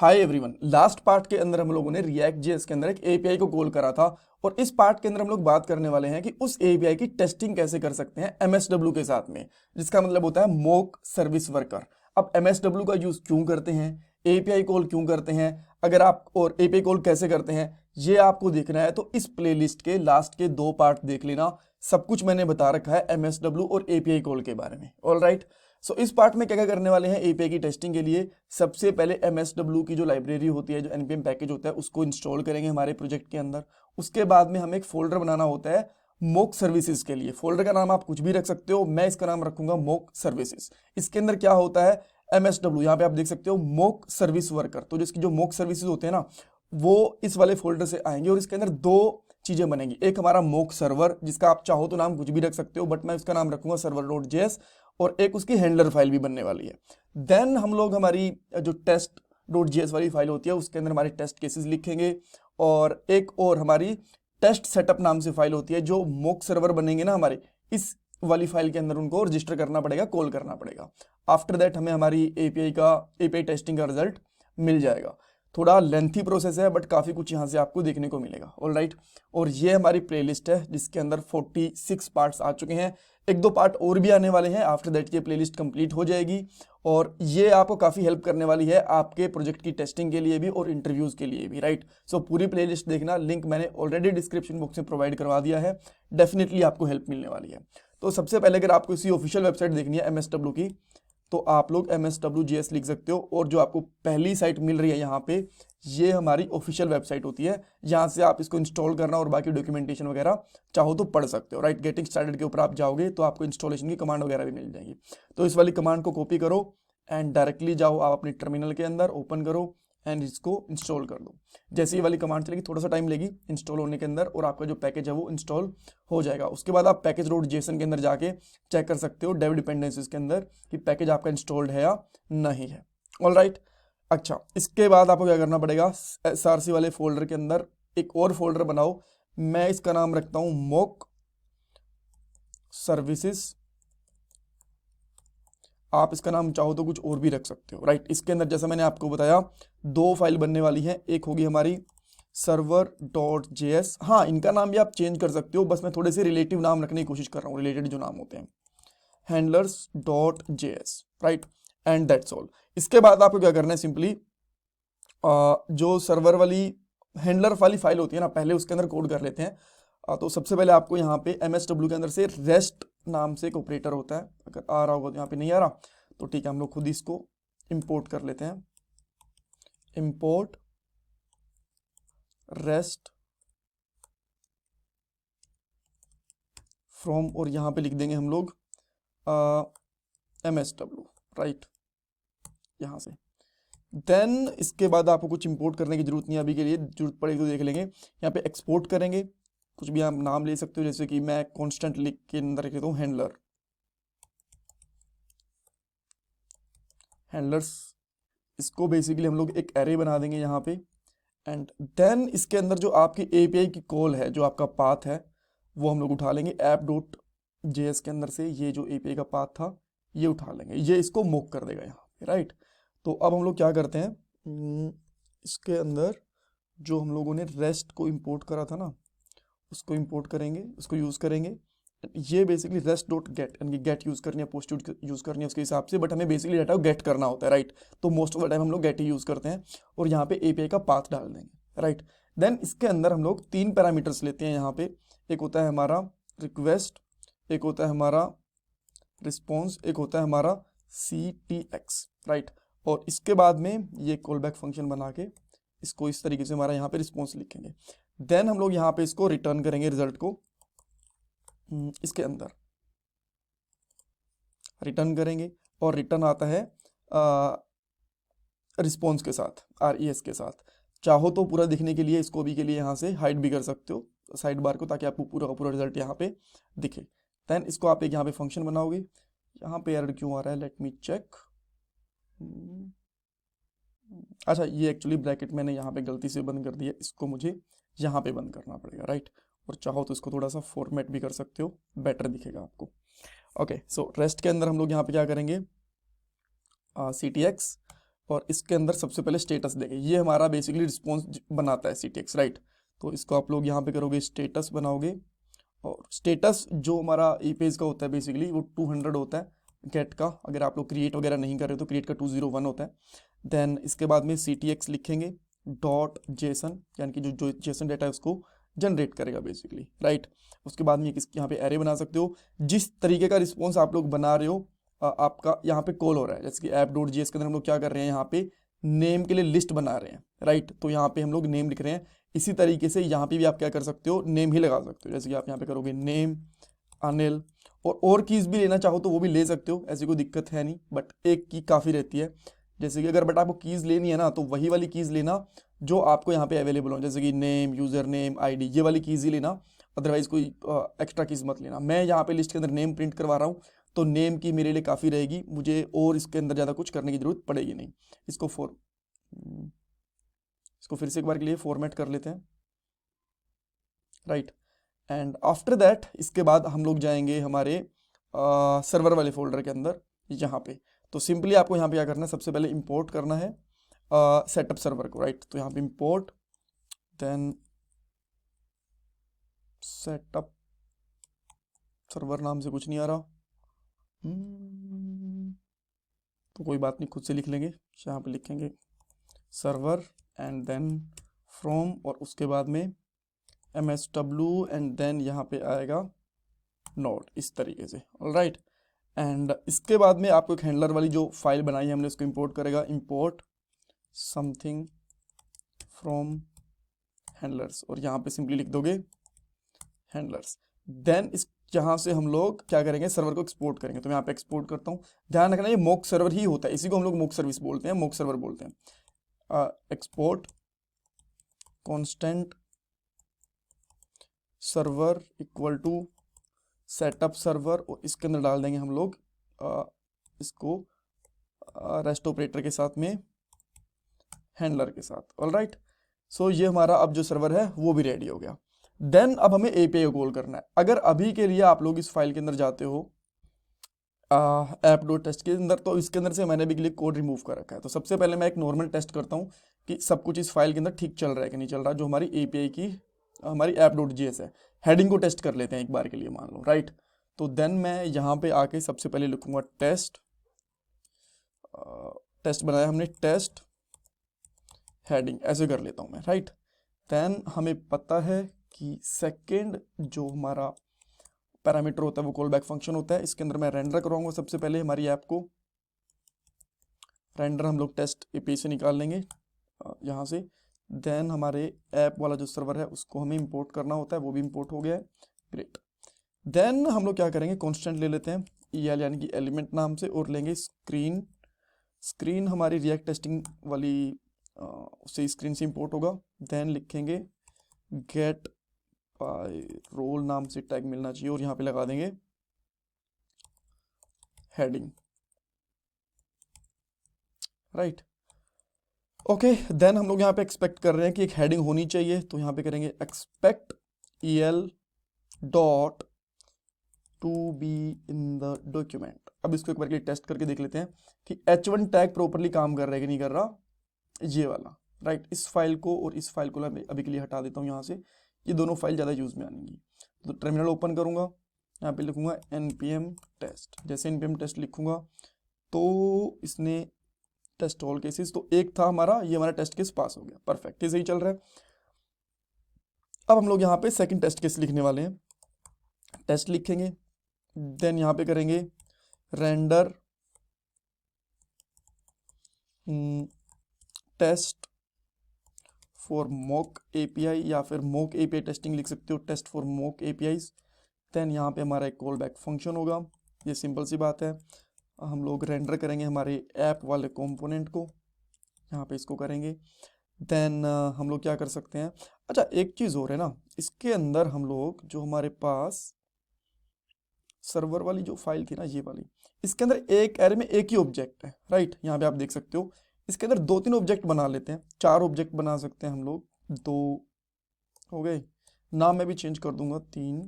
Hi everyone, last part के अंदर हम लोगों ने रिएक्ट जेएस के अंदर एक एपीआई को कॉल करा था और इस पार्ट के अंदर हम लोग बात करने वाले हैं कि उस एपीआई की टेस्टिंग कैसे कर सकते हैं एमएसडब्ल्यू के साथ में, जिसका मतलब होता है मॉक सर्विस वर्कर। अब एमएसडब्ल्यू का यूज क्यों करते हैं, एपीआई कॉल क्यों करते हैं, अगर आप और एपीआई कॉल कैसे करते हैं ये आपको देखना है तो इस प्लेलिस्ट के लास्ट के 2 पार्ट देख लेना। सब कुछ मैंने बता रखा है एमएसडब्ल्यू और एपीआई कॉल के बारे में। ऑलराइट, सो इस पार्ट में क्या क्या करने वाले हैं एपीआई की टेस्टिंग के लिए। सबसे पहले एमएसडब्ल्यू की जो लाइब्रेरी होती है, जो एनपीएम पैकेज होता है, उसको इंस्टॉल करेंगे हमारे प्रोजेक्ट के अंदर। उसके बाद में हमें एक फोल्डर बनाना होता है मॉक सर्विसेज के लिए। फोल्डर का नाम आप कुछ भी रख सकते हो, मैं इसका नाम रखूंगा मॉक सर्विसेज। इसके अंदर क्या होता है एमएसडब्ल्यू, यहाँ पे आप देख सकते हो मॉक सर्विस वर्कर। तो जिसकी जो मॉक सर्विसेज होते हैं ना, वो इस वाले फोल्डर से आएंगे और इसके अंदर 2 चीजें बनेंगी। एक हमारा मॉक सर्वर, जिसका आप चाहो तो नाम कुछ भी रख सकते हो, बट मैं इसका नाम रखूंगा server.js, और एक उसकी हैंडलर फाइल भी बनने वाली है। देन हम लोग हमारी जो test.js वाली फाइल होती है उसके अंदर हमारे टेस्ट केसेस लिखेंगे, और एक और हमारी टेस्ट सेटअप नाम से फाइल होती है। जो मॉक सर्वर बनेंगे ना हमारे, इस वाली फाइल के अंदर उनको रजिस्टर करना पड़ेगा, कॉल करना पड़ेगा। आफ्टर दैट हमें हमारी एपीआई टेस्टिंग का रिजल्ट मिल जाएगा। थोड़ा लेंथी प्रोसेस है बट काफ़ी कुछ यहाँ से आपको देखने को मिलेगा। ऑलराइट, और ये हमारी प्लेलिस्ट है जिसके अंदर 46 पार्ट्स आ चुके हैं। 1-2 पार्ट और भी आने वाले हैं। आफ्टर दैट ये प्लेलिस्ट कंप्लीट हो जाएगी और ये आपको काफ़ी हेल्प करने वाली है आपके प्रोजेक्ट की टेस्टिंग के लिए भी और इंटरव्यूज़ के लिए भी। राइट, सो पूरी प्लेलिस्ट देखना, लिंक मैंने ऑलरेडी डिस्क्रिप्शन बॉक्स में प्रोवाइड करवा दिया है। डेफिनेटली आपको हेल्प मिलने वाली है। तो सबसे पहले अगर आपको इसी ऑफिशियल वेबसाइट देखनी है एमएसडब्ल्यू की, तो आप लोग MSWJS लिख सकते हो, और जो आपको पहली साइट मिल रही है यहाँ पे, ये हमारी ऑफिशियल वेबसाइट होती है। यहाँ से आप इसको इंस्टॉल करना और बाकी डॉक्यूमेंटेशन वगैरह चाहो तो पढ़ सकते हो। राइट, गेटिंग स्टार्टेड के ऊपर आप जाओगे तो आपको इंस्टॉलेशन की कमांड वगैरह भी मिल जाएगी। तो इस वाली कमांड को कॉपी करो एंड डायरेक्टली जाओ आप अपनी टर्मिनल के अंदर, ओपन करो एंड इसको इंस्टॉल कर दो। जैसे ये वाली कमांड चलेगी, थोड़ा सा टाइम लेगी इंस्टॉल होने के अंदर, और आपका जो पैकेज है वो इंस्टॉल हो जाएगा। उसके बाद आप पैकेज.json के अंदर जाके चेक कर सकते हो डेव डिपेंडेंसीज के अंदर कि पैकेज आपका इंस्टॉल्ड है या नहीं है। ऑलराइट, अच्छा, इसके बाद आपको क्या करना पड़ेगा, SRC वाले फोल्डर के अंदर एक और फोल्डर बनाओ। मैं इसका नाम रखता हूं मॉक सर्विसेज। आप इसका नाम चाहो तो कुछ और भी रख सकते हो। राइट, इसके अंदर जैसा मैंने आपको बताया 2 फाइल बनने वाली है। एक होगी हमारी server.js। हाँ, इनका नाम भी आप चेंज कर सकते हो, बस मैं थोड़े से रिलेटिव नाम रखने की कोशिश कर रहा हूँ, रिलेटेड जो नाम होते हैं। handlers.js, right, and that's all. इसके बाद आपको क्या करना है, सिंपली जो सर्वर वाली हैंडलर वाली फाइल होती है ना, पहले उसके अंदर कोड कर लेते हैं। तो सबसे पहले आपको यहाँ पे MSW के अंदर से रेस्ट नाम से एक ऑपरेटर होता है। अगर आ रहा होगा तो, यहाँ पे नहीं आ रहा तो ठीक है, हम लोग खुद ही इसको इंपोर्ट कर लेते हैं। इंपोर्ट रेस्ट फ्रॉम, और यहाँ पे लिख देंगे हम लोग MSW। राइट, यहाँ से। देन इसके बाद आपको कुछ इंपोर्ट करने की जरूरत नहीं, अभी के लिए जरूरत पड़ेगी तो देख लेंगे। यहाँ पे एक्सपोर्ट करेंगे, कुछ भी आप नाम ले सकते हो, जैसे कि मैं कांस्टेंट लिख के अंदर लिख देता हूँ हैंडलर, हैंडलर्स। इसको बेसिकली हम लोग एक एरे बना देंगे यहाँ पे। एंड देन इसके अंदर जो आपकी एपीआई की कॉल है, जो आपका पाथ है, वो हम लोग उठा लेंगे app.js के अंदर से। ये जो एपीआई का पाथ था ये उठा लेंगे, ये इसको मॉक कर देगा यहाँ पे। राइट, तो अब हम लोग क्या करते हैं, इसके अंदर जो हम लोगों ने रेस्ट को इंपोर्ट करा था ना, उसको इंपोर्ट करेंगे, उसको यूज़ करेंगे। ये बेसिकली rest.get, यानी कि गेट यूज़ करनी है, पोस्ट यूज़ करनी है उसके हिसाब से, बट हमें बेसिकली डाटा गेट करना होता है। राइट, तो मोस्ट ऑफ द टाइम हम लोग गेट ही यूज़ करते हैं, और यहाँ पे एपीआई का पाथ डाल देंगे। राइट, देन इसके अंदर हम लोग 3 पैरामीटर्स लेते हैं यहाँ पे। एक होता है हमारा रिक्वेस्ट, एक होता है हमारा रिस्पॉन्स, एक होता है हमारा CTX। राइट, और इसके बाद में ये कॉल बैक फंक्शन बना के इसको इस तरीके से हमारा यहाँ पे रिस्पॉन्स लिखेंगे। देन हम लोग यहाँ पे इसको रिटर्न करेंगे, रिजल्ट को इसके अंदर रिटर्न करेंगे, और रिटर्न आता है रिस्पॉन्स के साथ, RES के साथ। चाहो तो पूरा दिखने के लिए इसको भी के लिए यहाँ से हाइड भी कर सकते हो साइड बार को, ताकि आपको पूरा का पूरा रिजल्ट यहाँ पे दिखे। देन इसको आप एक यहाँ पे फंक्शन बनाओगे। यहाँ पे एरर क्यों आ रहा है, लेट मी चेक। अच्छा, ये एक्चुअली ब्रैकेट मैंने यहाँ पे गलती से बंद कर दिया, इसको मुझे यहाँ पे बंद करना पड़ेगा। राइट, और चाहो तो इसको थोड़ा सा फॉर्मेट भी कर सकते हो, बेटर दिखेगा आपको। ओके, सो रेस्ट के अंदर हम लोग यहाँ पे क्या करेंगे, CTX, और इसके अंदर सबसे पहले स्टेटस देंगे। ये हमारा बेसिकली रिस्पॉन्स बनाता है CTX, राइट। तो इसको आप लोग यहाँ पे करोगे, स्टेटस बनाओगे, और स्टेटस जो हमारा पेज का होता है बेसिकली वो 200 होता है गेट का। अगर आप लोग क्रिएट वगैरह नहीं कर रहे तो क्रिएट का 201 होता है। देन इसके बाद में CTX लिखेंगे डॉट जेसन, यानी कि जो जेसन डेटा है उसको जनरेट करेगा बेसिकली, राइट। उसके बाद में यहाँ पे एरे बना सकते हो। जिस तरीके का रिस्पॉन्स आप लोग बना रहे हो आपका यहाँ पे कॉल हो रहा है, जैसे कि app.js के अंदर हम लोग क्या कर रहे हैं, यहाँ पे नेम के लिए लिस्ट बना रहे हैं, राइट। तो यहाँ पे हम लोग नेम लिख रहे हैं। इसी तरीके से यहाँ पे भी आप क्या कर सकते हो, नेम ही लगा सकते हो। जैसे कि आप यहाँ पे करोगे नेम अनिल, और कीज भी लेना चाहो तो वो भी ले सकते हो, ऐसी कोई दिक्कत है नहीं, बट एक की काफ़ी रहती है। जैसे कि अगर बट आपको कीज लेनी है ना तो वही वाली कीज लेना जो आपको यहाँ पे अवेलेबल हो, जैसे कि नेम, यूजर नेम, ID, ये वाली कीज ही लेना। अदरवाइज कोई एक्स्ट्रा कीज मत लेना। मैं यहाँ पे लिस्ट के अंदर नेम प्रिंट करवा रहा हूँ, तो नेम की मेरे लिए काफ़ी रहेगी, मुझे और इसके अंदर ज़्यादा कुछ करने की जरूरत पड़ेगी नहीं। इसको इसको फिर से एक बार के लिए फॉर्मेट कर लेते हैं, राइट। एंड आफ्टर दैट इसके बाद हम लोग जाएंगे हमारे सर्वर वाले फोल्डर के अंदर, यहाँ पे। तो सिंपली आपको यहाँ पे क्या करना है, सबसे पहले इंपोर्ट करना है सेटअप सर्वर को, राइट। तो यहाँ पे इंपोर्ट, देन सेटअप सर्वर, नाम से कुछ नहीं आ रहा, तो कोई बात नहीं, खुद से लिख लेंगे। यहाँ पे लिखेंगे सर्वर एंड देन फ्रॉम, और उसके बाद में MSW, एंड देन यहाँ पे आएगा नोड, इस तरीके से, ऑलराइट। एंड इसके बाद में आपको एक हैंडलर वाली जो फाइल बनाई है हमने उसको इंपोर्ट करेगा, इंपोर्ट समथिंग फ्रॉम हैंडलर्स, और यहाँ पे सिंपली लिख दोगे हैंडलर्स। देन इस यहाँ से हम लोग क्या करेंगे, सर्वर को एक्सपोर्ट करेंगे। तो मैं यहाँ पे एक्सपोर्ट करता हूँ। ध्यान रखना ये मॉक सर्वर ही होता है, इसी को हम लोग मॉक सर्विस बोलते हैं, मॉक सर्वर बोलते हैं। Export constant server equal to setup server, और इसके अंदर डाल देंगे हम लोग इसको रेस्ट ऑपरेटर के साथ में, हैंडलर के साथ, ऑलराइट। सो ये हमारा अब जो सर्वर है वो भी रेडी हो गया। देन अब हमें API को कॉल करना है। अगर अभी के लिए आप लोग इस फाइल के अंदर जाते हो app.test के अंदर, तो इसके अंदर से मैंने भी के लिए कोड रिमूव कर रखा है। तो सबसे पहले मैं एक नॉर्मल टेस्ट करता हूँ कि सब कुछ इस फाइल के अंदर ठीक चल रहा है कि नहीं चल रहा, जो हमारी API की हमारी app.js है। हेडिंग को टेस्ट कर लेते हैं एक बार के लिए, मान लो, राइट। तो देन मैं यहाँ पे आके सबसे पहले लिखूंगा टेस्ट, टेस्ट बनाया हमने, टेस्ट हेडिंग, ऐसे कर लेता हूँ मैं, राइट। देन हमें पता है कि सेकेंड जो हमारा पैरामीटर होता है वो कॉल बैक फंक्शन होता है। इसके अंदर मैं रेंडर कराऊंगा सबसे पहले हमारी ऐप को। रेंडर हम लोग टेस्ट API से निकाल लेंगे यहाँ से। देन हमारे ऐप वाला जो सर्वर है उसको हमें इंपोर्ट करना होता है, वो भी इंपोर्ट हो गया है, ग्रेट। देन हम लोग क्या करेंगे, कॉन्स्टेंट ले लेते हैं EL यानी कि एलिमेंट नाम से, और लेंगे स्क्रीन। स्क्रीन हमारी रिएक्ट टेस्टिंग वाली उससे स्क्रीन से इंपोर्ट होगा। देन लिखेंगे गेट बाय रोल नाम से टैग मिलना चाहिए, और यहाँ पे लगा देंगे हेडिंग, राइट। ओके, देन हम लोग यहाँ पे एक्सपेक्ट कर रहे हैं कि एक हेडिंग होनी चाहिए, तो यहाँ पे करेंगे expect EL dot to be in the document. अब इसको एक बार के लिए टेस्ट करके देख लेते हैं कि H1 टैग प्रॉपरली काम कर रहा है कि नहीं कर रहा, ये वाला, राइट। इस फाइल को और इस फाइल को मैं अभी के लिए हटा देता हूँ यहाँ से, ये दोनों फाइल ज़्यादा यूज़ में आएंगी। तो टर्मिनल ओपन करूँगा, यहाँ पे लिखूँगा npm टेस्ट। जैसे npm टेस्ट लिखूँगा तो इसने टेस्ट ऑल केसेस, तो एक था हमारा, ये हमारा टेस्ट केस पास हो गया, परफेक्ट, ये सही चल रहा है। अब हम लोग यहाँ पे सेकंड टेस्ट केस लिखने वाले हैं। टेस्ट लिखेंगे, देन यहाँ पे करेंगे render test for mock API, या फिर मॉक API टेस्टिंग लिख सकते हो, test for mock APIs। Then यहाँ पे हमारा एक कॉल बैक फंक्शन होगा, ये सिंपल सी बात है। हम लोग रेंडर करेंगे हमारे ऐप वाले कंपोनेंट को, यहाँ पे इसको करेंगे। देन हम लोग क्या कर सकते हैं, अच्छा एक चीज़ और है ना, इसके अंदर हम लोग जो हमारे पास सर्वर वाली जो फाइल थी ना, ये वाली, इसके अंदर एक एरे में एक ही ऑब्जेक्ट है, राइट। यहाँ पे आप देख सकते हो, इसके अंदर 2-3 ऑब्जेक्ट बना लेते हैं, 4 ऑब्जेक्ट बना सकते हैं हम लोग, 2 हो गए, नाम मैं भी चेंज कर दूंगा, 3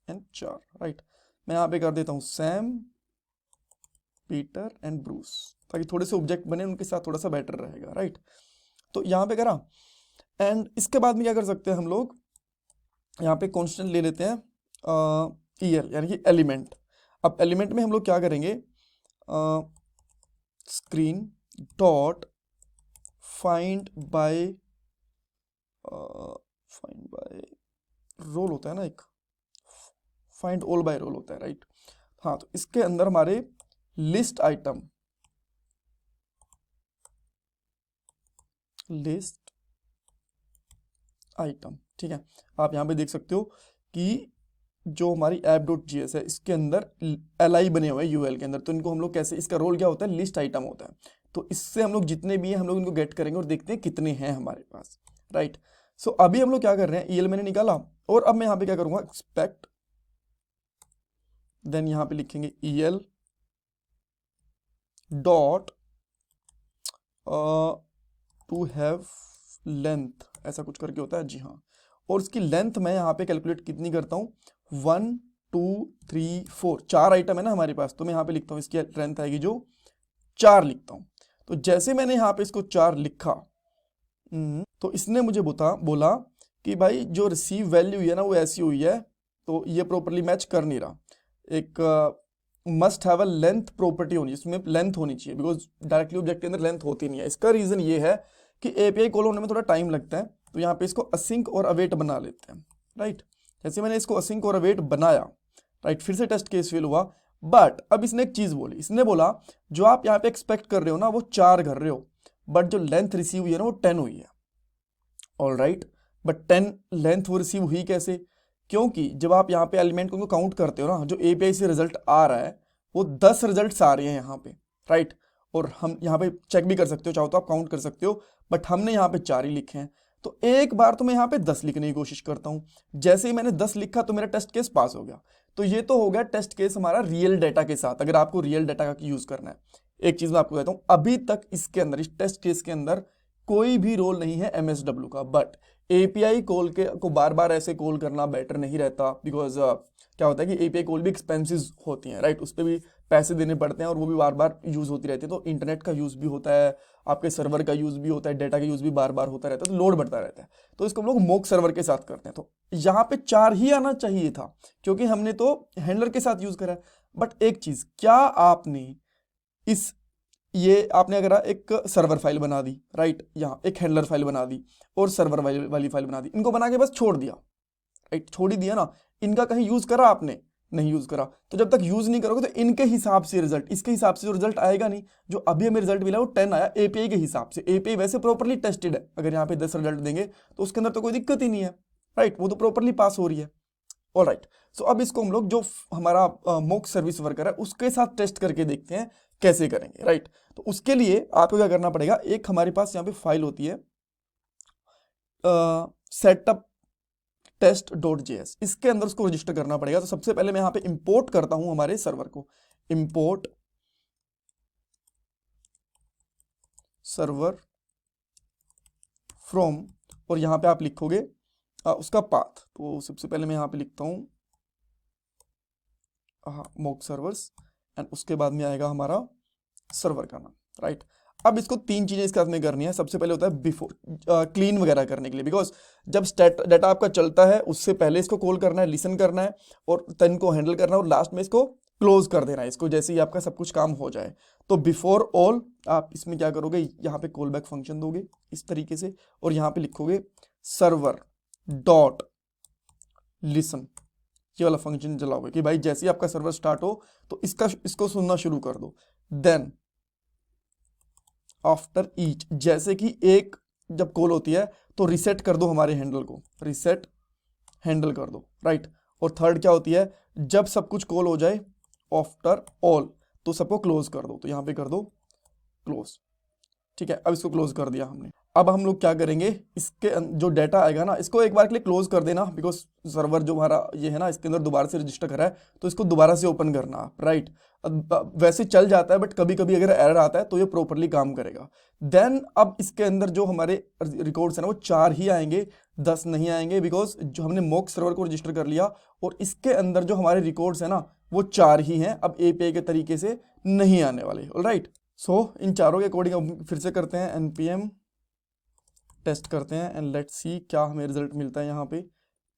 एंड 4, राइट। मैं यहाँ पे कर देता हूँ सैम, पीटर एंड ब्रूस, ताकि थोड़े से ऑब्जेक्ट बने उनके साथ थोड़ा सा बेटर रहेगा, राइट। तो यहाँ पे करा, एंड इसके बाद में क्या कर सकते हैं हम लोग, यहाँ पे कॉन्स्टेंट ले लेते हैं EL यानी कि एलिमेंट। अब एलिमेंट में हम लोग क्या करेंगे, screen dot find by role होता है ना, एक फाइंड ऑल बाय रोल होता है, राइट। हाँ, तो इसके अंदर हमारे लिस्ट आइटम ठीक है। आप यहाँ पे देख सकते हो कि जो हमारी app.js है इसके अंदर li बने हुए हैं UL के अंदर, तो इनको हम लोग कैसे, इसका रोल क्या होता है, लिस्ट आइटम होता है। तो इससे हम लोग जितने भी हैं हम लोग इनको गेट करेंगे और देखते हैं कितने हैं हमारे पास, राइट। सो अभी हम लोग क्या कर रहे हैं, EL मैंने निकाला और अब मैं यहाँ पे क्या करूंगा, एक्सपेक्ट, देन यहाँ पे लिखेंगे EL dot to have length, ऐसा कुछ करके होता है, जी हाँ। और इसकी लेंथ मैं यहाँ पे कैलकुलेट कितनी करता हूँ, 1 2 3 4, 4 आइटम है ना हमारे पास, तो मैं यहाँ पे लिखता हूँ इसकी लेंथ आएगी जो 4 लिखता हूँ। तो जैसे मैंने यहाँ पे इसको 4 लिखा, तो इसने मुझे बोला कि भाई जो रिसीव वैल्यू है ना वो ऐसी हुई है, तो ये प्रॉपरली मैच कर नहीं रहा। एक must have a length property होनी, इसमें लेंथ होनी चाहिए, बिकॉज डायरेक्टली ऑब्जेक्ट के अंदर लेंथ होती नहीं है। इसका रीजन ये है कि API कॉल होने में थोड़ा टाइम लगता है, तो यहाँ पे इसको असिंक और अवेट बना लेते हैं, राइट। जैसे मैंने इसको असिंक और अवेट बनाया, राइट, फिर से टेस्ट केस फेल हुआ, बट अब इसने एक चीज बोली, इसने बोला जो आप यहाँ पे एक्सपेक्ट कर रहे हो ना वो 4 कर रहे हो, बट जो लेंथ रिसीव हुई है ना वो 10 हुई है। ऑल राइट, बट 10 लेंथ वो रिसीव हुई कैसे, क्योंकि जब आप यहाँ पे एलिमेंट को काउंट करते हो ना, जो API से रिजल्ट आ रहा है वो 10 रिजल्ट्स आ रहे हैं यहाँ पे, राइट। और हम यहाँ पे चेक भी कर सकते हो, चाहो तो आप काउंट कर सकते हो, बट हमने यहाँ पे 4 ही लिखे हैं। तो एक बार तो मैं यहाँ पे 10 लिखने की कोशिश करता हूँ, जैसे ही मैंने 10 लिखा तो मेरा टेस्ट केस पास हो गया। तो ये तो हो गया टेस्ट केस हमारा रियल डाटा के साथ, अगर आपको रियल डाटा का यूज करना है। एक चीज मैं आपको कहता हूँ, अभी तक इसके अंदर, इस टेस्ट केस के अंदर कोई भी रोल नहीं है MSW का, बट API कॉल को बार बार ऐसे कॉल करना बेटर नहीं रहता, बिकॉज क्या होता है कि API कॉल भी एक्सपेंसिव होती हैं, राइट, उस पर भी पैसे देने पड़ते हैं और वो भी बार बार यूज होती रहती है। तो इंटरनेट का यूज भी होता है, आपके सर्वर का यूज भी होता है, डेटा का यूज भी बार बार होता रहता है, तो लोड बढ़ता रहता है। तो इसको हम लोग मोक सर्वर के साथ करते हैं। तो यहाँ पे 4 ही आना चाहिए था, क्योंकि हमने तो हैंडलर के साथ यूज करा है। बट एक चीज, क्या आपने आपने अगर एक सर्वर फाइल बना दी, राइट, यहाँ एक हैंडलर फाइल बना दी और सर्वर वाली फाइल बना दी, इनको बना के बस छोड़ दिया, राइट, छोड़ ही दिया ना, इनका कहीं यूज करा आपने, नहीं यूज करा। तो जब तक यूज नहीं करोगे तो इनके हिसाब से रिजल्ट, इसके हिसाब से जो रिजल्ट आएगा नहीं, जो अभी हमें रिजल्ट मिला वो 10 आया API के हिसाब से। API वैसे प्रॉपरली टेस्टेड है, अगर यहाँ पे 10 रिजल्ट देंगे तो उसके अंदर तो कोई दिक्कत ही नहीं है, राइट, वो तो प्रॉपरली पास हो रही है। ऑल राइट, सो अब इसको हम लोग जो हमारा मोक सर्विस वर्कर है उसके साथ टेस्ट करके देखते हैं कैसे करेंगे, राइट। तो उसके लिए आपको क्या करना पड़ेगा, एक हमारे पास यहाँ पे फाइल होती है सेटअप test.js, इसके अंदर उसको रजिस्टर करना पड़ेगा। तो सबसे पहले मैं यहाँ पे इंपोर्ट करता हूं हमारे सर्वर को, इंपोर्ट सर्वर फ्रॉम, और यहाँ पे आप लिखोगे उसका पाथ। तो सबसे पहले मैं यहाँ पे लिखता हूँ मोक सर्वर्स, एंड उसके बाद में आएगा हमारा सर्वर का नाम, राइट। अब इसको 3 चीजें इसके साथ में करनी है। सबसे पहले होता है बिफोर क्लीन वगैरह करने के लिए, बिकॉज जब डाटा आपका चलता है उससे पहले इसको कॉल करना है, लिसन करना है, और 10 को हैंडल करना है, और लास्ट में इसको क्लोज कर देना है इसको, जैसे ही आपका सब कुछ काम हो जाए। तो बिफोर ऑल आप इसमें क्या करोगे, यहाँ पे कॉल बैक फंक्शन दोगे इस तरीके से, और यहाँ पे लिखोगे सर्वर डॉट लिसन, ये वाला फंक्शन चलाओगे कि भाई जैसे ही आपका सर्वर स्टार्ट हो तो इसको सुनना शुरू कर दो। देन आफ्टर ईच, जैसे कि एक जब कॉल होती है तो रिसेट कर दो हमारे हैंडल को, रिसेट हैंडल कर दो, राइट। और थर्ड क्या होती है, जब सब कुछ कॉल हो जाए आफ्टर ऑल तो सबको क्लोज कर दो, तो यहां पे कर दो क्लोज, ठीक है। अब इसको क्लोज कर दिया हमने। अब हम लोग क्या करेंगे, इसके जो डाटा आएगा ना इसको एक बार के लिए क्लोज कर देना, बिकॉज सर्वर जो हमारा ये है ना इसके अंदर दोबारा से रजिस्टर करा है, तो इसको दोबारा से ओपन करना, राइट। वैसे चल जाता है, बट कभी कभी अगर एरर आता है तो ये प्रॉपरली काम करेगा। देन अब इसके अंदर जो हमारे रिकॉर्ड्स है ना वो 4 ही आएंगे, 10 नहीं आएंगे, बिकॉज जो हमने मॉक सर्वर को रजिस्टर कर लिया और इसके अंदर जो हमारे रिकॉर्ड्स है ना वो 4 ही हैं, अब API के तरीके से नहीं आने वाले। ऑलराइट, इन चारों के अकॉर्डिंग अब फिर से करते हैं npm टेस्ट करते हैं एंड लेट्स सी क्या हमें रिजल्ट मिलता है। यहाँ पे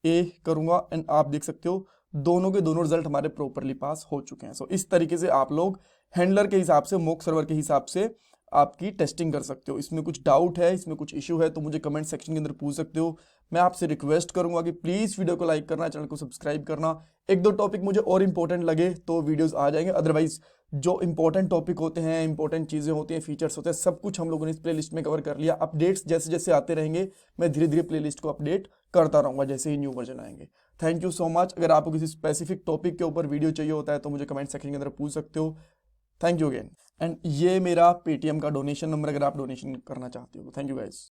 ए करूंगा एंड आप देख सकते हो दोनों के दोनों रिजल्ट हमारे प्रॉपरली पास हो चुके हैं। इस तरीके से आप लोग हैंडलर के हिसाब से, मॉक सर्वर के हिसाब से आपकी टेस्टिंग कर सकते हो। इसमें कुछ डाउट है, इसमें कुछ इश्यू है तो मुझे कमेंट सेक्शन के अंदर पूछ सकते हो। मैं आपसे रिक्वेस्ट करूंगा कि प्लीज़ वीडियो को लाइक करना, चैनल को सब्सक्राइब करना। एक दो टॉपिक मुझे और इंपॉर्टेंट लगे तो वीडियोस आ जाएंगे, अदरवाइज जो इंपॉर्टेंट टॉपिक होते हैं, इंपॉर्टेंट चीज़ें होती हैं, फीचर्स होते हैं, सब कुछ हम लोगों ने इस प्लेलिस्ट में कवर कर लिया। अपडेट्स जैसे जैसे आते रहेंगे मैं धीरे धीरे प्लेलिस्ट को अपडेट करता रहूंगा जैसे ही न्यू वर्जन आएंगे। Thank you so much. अगर आपको किसी स्पेसिफिक टॉपिक के ऊपर वीडियो चाहिए होता है तो मुझे कमेंट सेक्शन के अंदर पूछ सकते हो। Thank you again. एंड ये मेरा पेटीएम का डोनेशन नंबर, अगर आप डोनेशन करना चाहते हो तो थैंक यू गाइस।